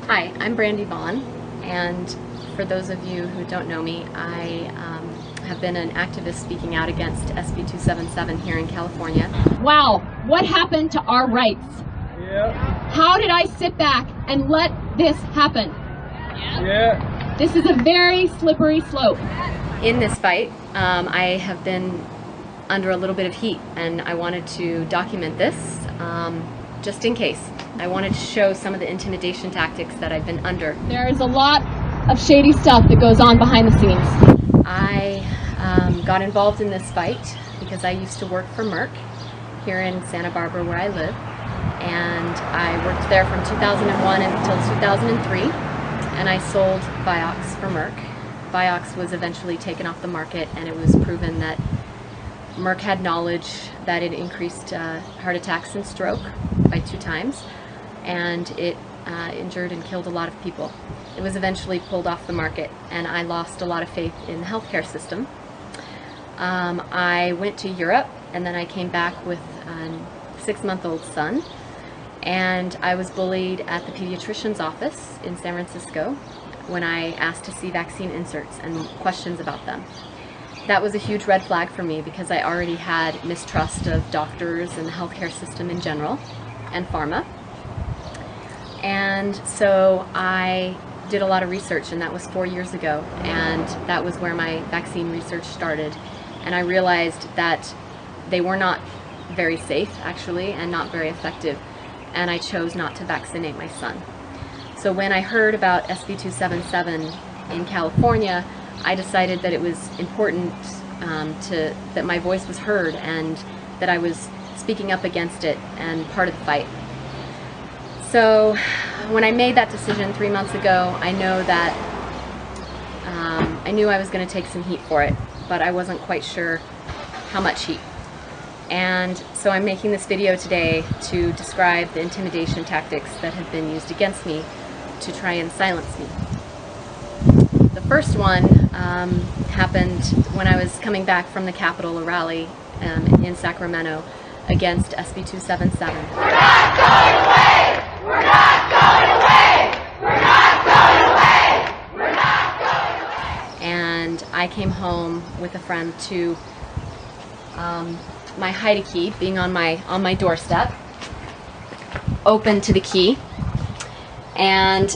Hi, I'm Brandy Vaughn, and for those of you who don't know me, I have been an activist speaking out against SB 277 here in California. Wow, what happened to our rights? Yeah. How did I sit back and let this happen? Yeah. This is a very slippery slope. In this fight, I have been under a little bit of heat, and I wanted to document this just in case. I wanted to show some of the intimidation tactics that I've been under. There is a lot of shady stuff that goes on behind the scenes. I got involved in this fight because I used to work for Merck here in Santa Barbara where I live, and I worked there from 2001 until 2003, and I sold Vioxx for Merck. Vioxx was eventually taken off the market, and it was proven that Merck had knowledge that it increased heart attacks and stroke by 2 times, and it injured and killed a lot of people. It was eventually pulled off the market, and I lost a lot of faith in the healthcare system. I went to Europe, and then I came back with a 6-month-old son, and I was bullied at the pediatrician's office in San Francisco when I asked to see vaccine inserts and questions about them. That was a huge red flag for me because I already had mistrust of doctors and the healthcare system in general and pharma. And so I did a lot of research, and that was 4 years ago, and that was where my vaccine research started. And I realized that they were not very safe, actually, and not very effective, and I chose not to vaccinate my son. So when I heard about SB 277 in California, I decided that it was important that my voice was heard and that I was speaking up against it and part of the fight. So when I made that decision 3 months ago, I know that I knew I was going to take some heat for it, but I wasn't quite sure how much heat. And so I'm making this video today to describe the intimidation tactics that have been used against me to try and silence me. The first one happened when I was coming back from the Capitol rally in Sacramento against SB 277. We're not going away! We're not going away! We're not going away! We're not going away! And I came home with a friend to my hide key being on my doorstep, open to the key. And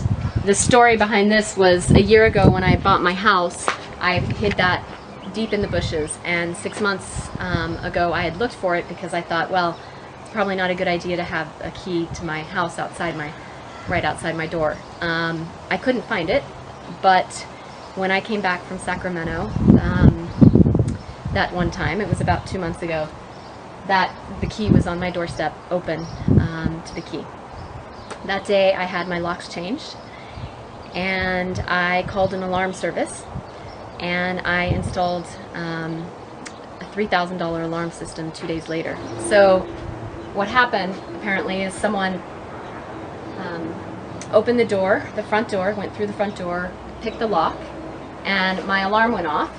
the story behind this was a year ago when I bought my house, I hid that deep in the bushes, and 6 months ago I had looked for it because I thought, well, it's probably not a good idea to have a key to my house right outside my door. I couldn't find it, but when I came back from Sacramento that one time, it was about 2 months ago, that the key was on my doorstep, open to the key. That day I had my locks changed, and I called an alarm service, and I installed a $3,000 alarm system 2 days later. So what happened apparently is someone opened the door, the front door, went through the front door, picked the lock, and my alarm went off,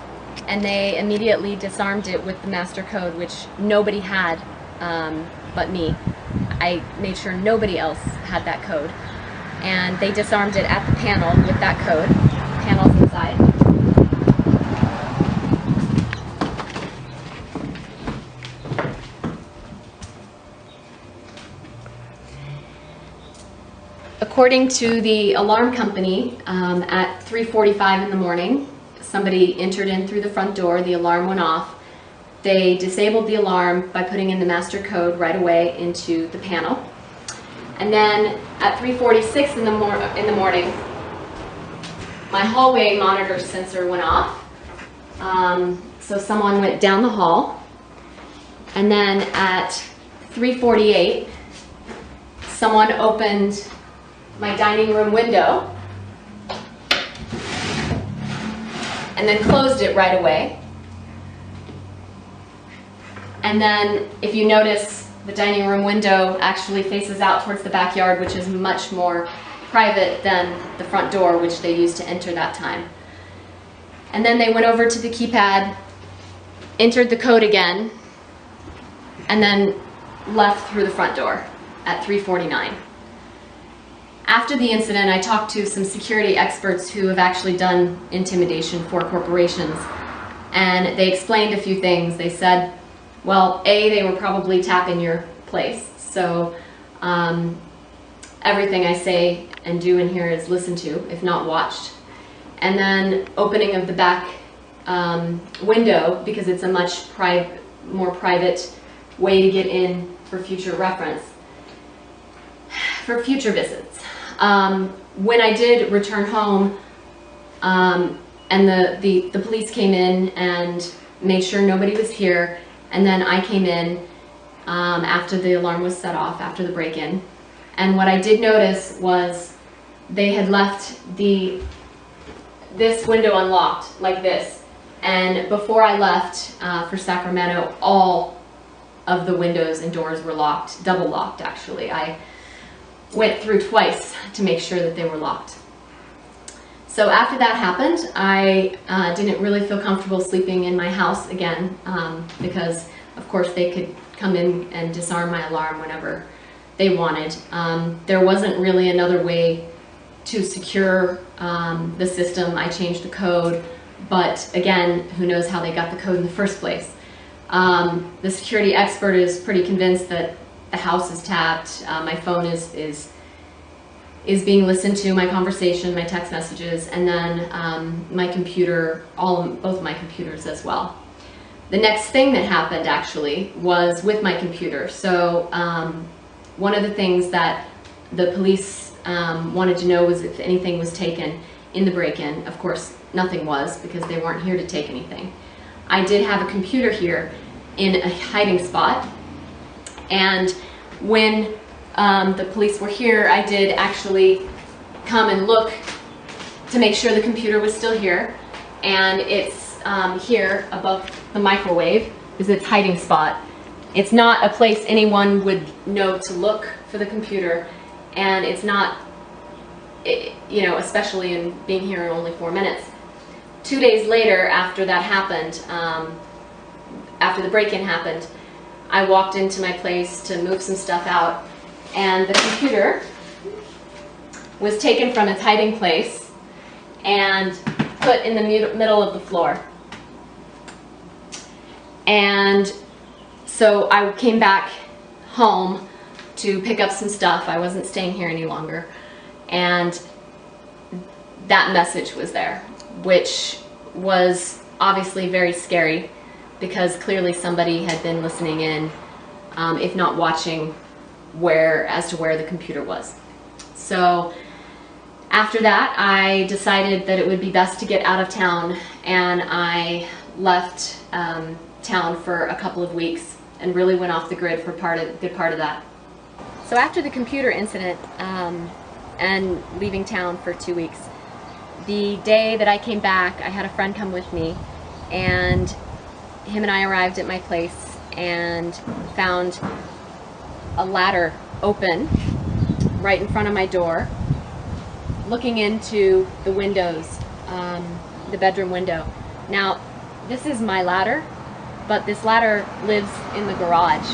and they immediately disarmed it with the master code, which nobody had but me. I made sure nobody else had that code, and they disarmed it at the panel with that code. Panels inside. According to the alarm company, at 3:45 in the morning, somebody entered in through the front door, the alarm went off. They disabled the alarm by putting in the master code right away into the panel. And then at 3:46 in the morning, my hallway monitor sensor went off. So someone went down the hall. And then at 3:48, someone opened my dining room window and then closed it right away. And then if you notice, the dining room window actually faces out towards the backyard, which is much more private than the front door, which they used to enter that time. And then they went over to the keypad, entered the code again, and then left through the front door at 3:49. After the incident, I talked to some security experts who have actually done intimidation for corporations, and they explained a few things. They said, well, they were probably tapping your place, so everything I say and do in here is listened to, if not watched. And then opening of the back window, because it's a much more private way to get in for future reference, for future visits. When I did return home, and the police came in and made sure nobody was here, and then I came in after the alarm was set off, after the break-in. And what I did notice was they had left this window unlocked, like this. And before I left for Sacramento, all of the windows and doors were locked, double locked actually. I went through twice to make sure that they were locked. So after that happened, I didn't really feel comfortable sleeping in my house again, because of course they could come in and disarm my alarm whenever they wanted. There wasn't really another way to secure the system. I changed the code, but again, who knows how they got the code in the first place. The security expert is pretty convinced that the house is tapped, my phone is being listened to, my conversation, my text messages, and then my computer, both my computers as well. The next thing that happened actually was with my computer. So one of the things that the police wanted to know was if anything was taken in the break-in. Of course, nothing was, because they weren't here to take anything. I did have a computer here in a hiding spot, and when the police were here, I did actually come and look to make sure the computer was still here, and it's here above the microwave is its hiding spot. It's not a place anyone would know to look for the computer, and it's not, you know, especially in being here in only 4 minutes. 2 days later, after that happened, after the break-in happened, I walked into my place to move some stuff out, and the computer was taken from its hiding place and put in the middle of the floor. And so I came back home to pick up some stuff. I wasn't staying here any longer. And that message was there, which was obviously very scary, because clearly somebody had been listening in, if not watching, as to where the computer was. So after that, I decided that it would be best to get out of town, and I left town for a couple of weeks and really went off the grid for a good part of that. So after the computer incident and leaving town for 2 weeks, the day that I came back, I had a friend come with me, and him and I arrived at my place and found a ladder open right in front of my door, looking into the windows, the bedroom window. Now, this is my ladder, but this ladder lives in the garage.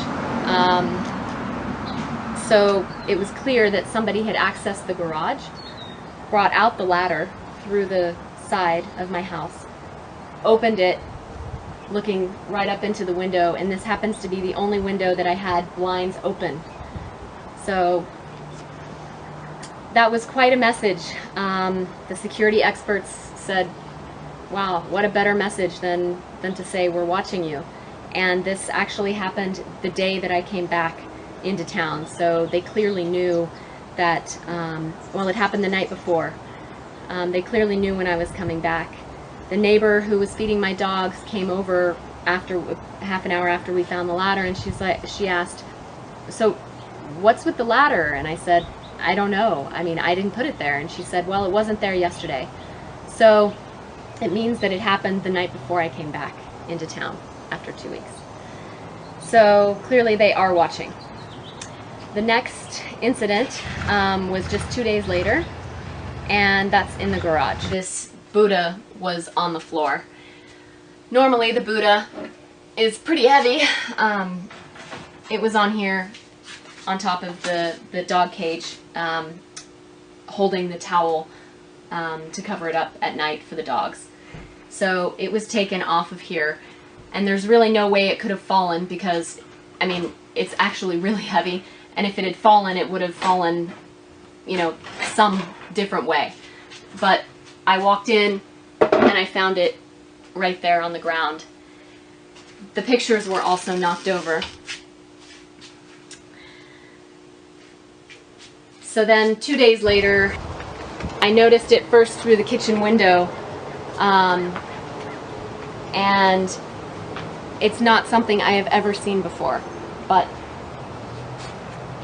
So it was clear that somebody had accessed the garage, brought out the ladder through the side of my house, opened it, looking right up into the window, and this happens to be the only window that I had blinds open. So that was quite a message. The security experts said, wow, what a better message than to say we're watching you. And this actually happened the day that I came back into town, so they clearly knew that, well, it happened the night before. They clearly knew when I was coming back. The neighbor who was feeding my dogs came over after half an hour after we found the ladder, and she asked, so what's with the ladder? And I said, I don't know. I mean, I didn't put it there. And she said, well, it wasn't there yesterday. So it means that it happened the night before I came back into town after 2 weeks. So clearly they are watching. The next incident was just 2 days later, and that's in the garage. This Buddha was on the floor. Normally the Buddha is pretty heavy. It was on here on top of the dog cage, holding the towel to cover it up at night for the dogs. So it was taken off of here, and there's really no way it could have fallen because, I mean, it's actually really heavy, and if it had fallen, it would have fallen, you know, some different way. But I walked in and I found it right there on the ground. The pictures were also knocked over. So then 2 days later, I noticed it first through the kitchen window, and it's not something I have ever seen before, but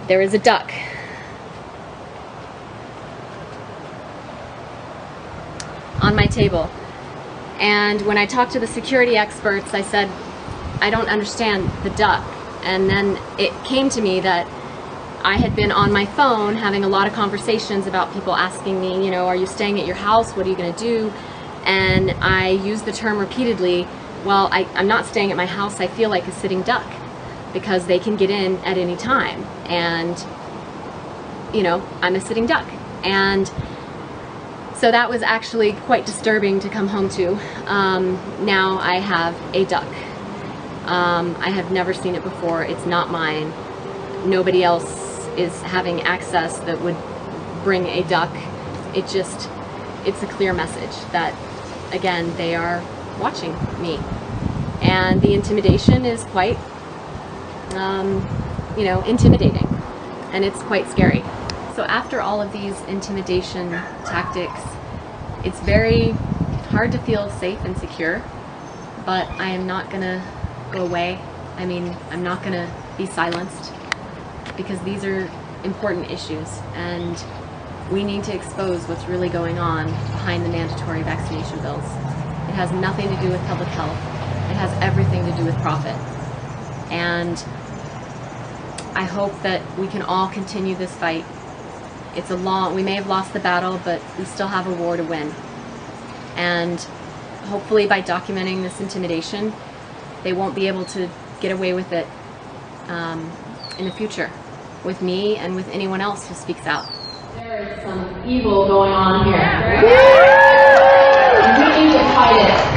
there is a duck. On my table. And when I talked to the security experts, I said, I don't understand the duck. And then it came to me that I had been on my phone having a lot of conversations about people asking me, you know, are you staying at your house? What are you going to do? And I used the term repeatedly, well, I'm not staying at my house. I feel like a sitting duck because they can get in at any time. And, you know, I'm a sitting duck. And so that was actually quite disturbing to come home to. Now I have a duck. I have never seen it before. It's not mine. Nobody else is having access that would bring a duck. It's a clear message that, again, they are watching me. And the intimidation is quite, you know, intimidating. And it's quite scary. So after all of these intimidation tactics, it's very hard to feel safe and secure, but I am not gonna go away. I mean, I'm not gonna be silenced because these are important issues and we need to expose what's really going on behind the mandatory vaccination bills. It has nothing to do with public health. It has everything to do with profit. And I hope that we can all continue this fight. We may have lost the battle, but we still have a war to win. And hopefully by documenting this intimidation, they won't be able to get away with it in the future, with me and with anyone else who speaks out. There is some evil going on here. We need to fight it.